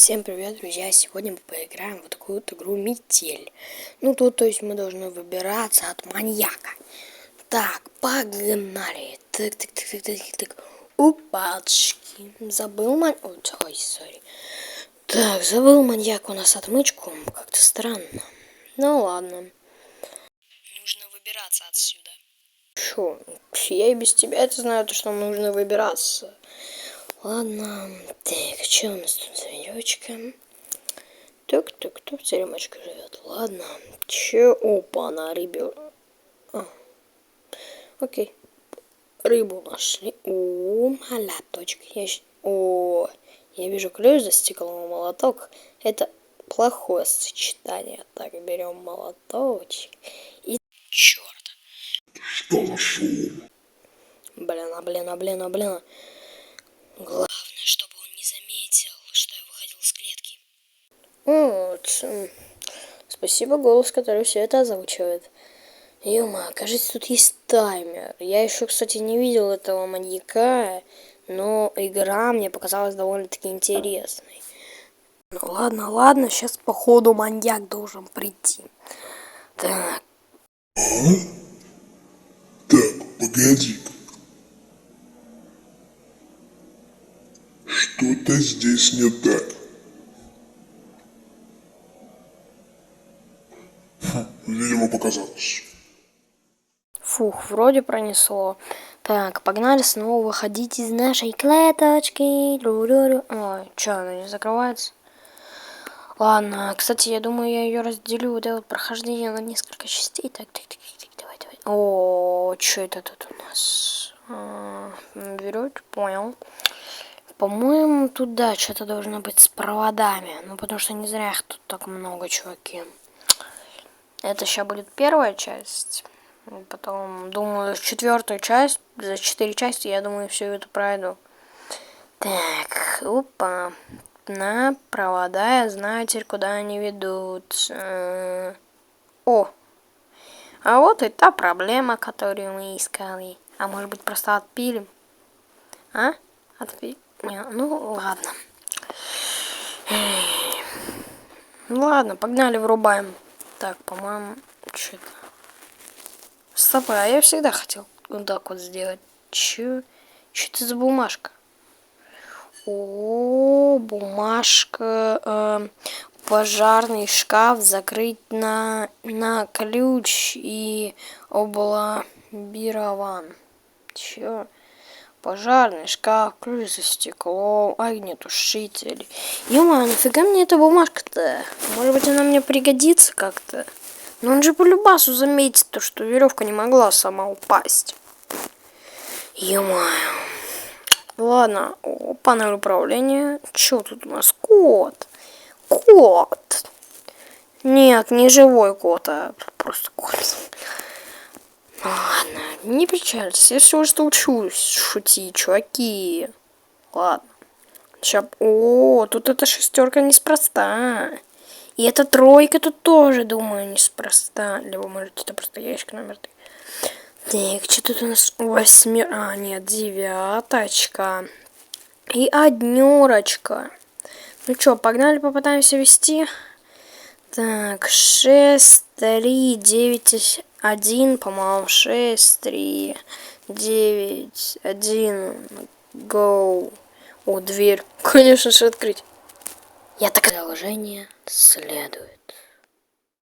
Всем привет, друзья! Сегодня мы поиграем в такую вот игру «Метель». Ну, тут, то есть, мы должны выбираться от маньяка. Так, погнали! Так. Упачки. Забыл маньяк... Ой, сори. Так, забыл маньяк у нас отмычку. Как-то странно. Ну, ладно. Нужно выбираться отсюда. Шо? Я и без тебя это знаю, то, что нужно выбираться. Ладно. Так, что у нас тут за девочка? Так, тут теремочка живет. Ладно. Че? Опа, на рыбе. Окей. Рыбу нашли. О, молоточек. Я вижу ключ за стеклом, молоток. Это плохое сочетание. Так, берем молоточек. И черт. Что за шум? Блин. Главное, чтобы он не заметил, что я выходил из клетки. Вот. Спасибо, голос, который все это озвучивает. Ё-моё, кажется, тут есть таймер. Я еще, кстати, не видел этого маньяка, но игра мне показалась довольно-таки интересной. Ну ладно, сейчас походу маньяк должен прийти. Так. Так, погоди-ка. Что-то здесь не так. Видимо, показалось. Фух, вроде пронесло. Так, погнали снова выходить из нашей клеточки. Ой, что, она не закрывается? Ладно, кстати, я думаю, я ее разделю, вот это вот прохождение на несколько частей. Так, давай. О, что это тут у нас? Берет, понял. По-моему, тут, да, что-то должно быть с проводами. Ну, потому что не зря их тут так много, чуваки. Это сейчас будет первая часть. Потом, думаю, четвертую часть, за 4 части, я думаю, все это пройду. Так, опа. На провода, я знаю теперь, куда они ведут. О! А вот и та проблема, которую мы искали. А может быть, просто отпилим? А? Отпилим? Ну, ладно. Ну, ладно, погнали, врубаем. Так, по-моему, что-то... Стоп, а я всегда хотел вот так вот сделать. Что это за бумажка? О, бумажка. Пожарный шкаф закрыть на ключ и облабирован. Чё? Пожарный шкаф, ключ за стеклом, огнетушитель. Ё-моё, нафига мне эта бумажка-то? Может быть, она мне пригодится как-то? Но он же по любасу заметит то, что веревка не могла сама упасть. Ё-моё. Ладно, панель управления. Чё тут у нас? Кот. Нет, не живой кот, а просто кот. Ладно, не печальтесь, я всего лишь учусь шутить, чуваки. Ладно. Сейчас... О, тут эта шестерка неспроста. И эта тройка тут тоже, думаю, неспроста. Либо, может, это просто ящик номер 3. Так, что тут у нас? Нет, девяточка. И однерочка. Ну что, погнали, попытаемся вести. Так, 6, 3, 9, 1, по-моему, 6, 3, 9, 1, go. О, дверь. Конечно же, открыть. Я так... Продолжение следует.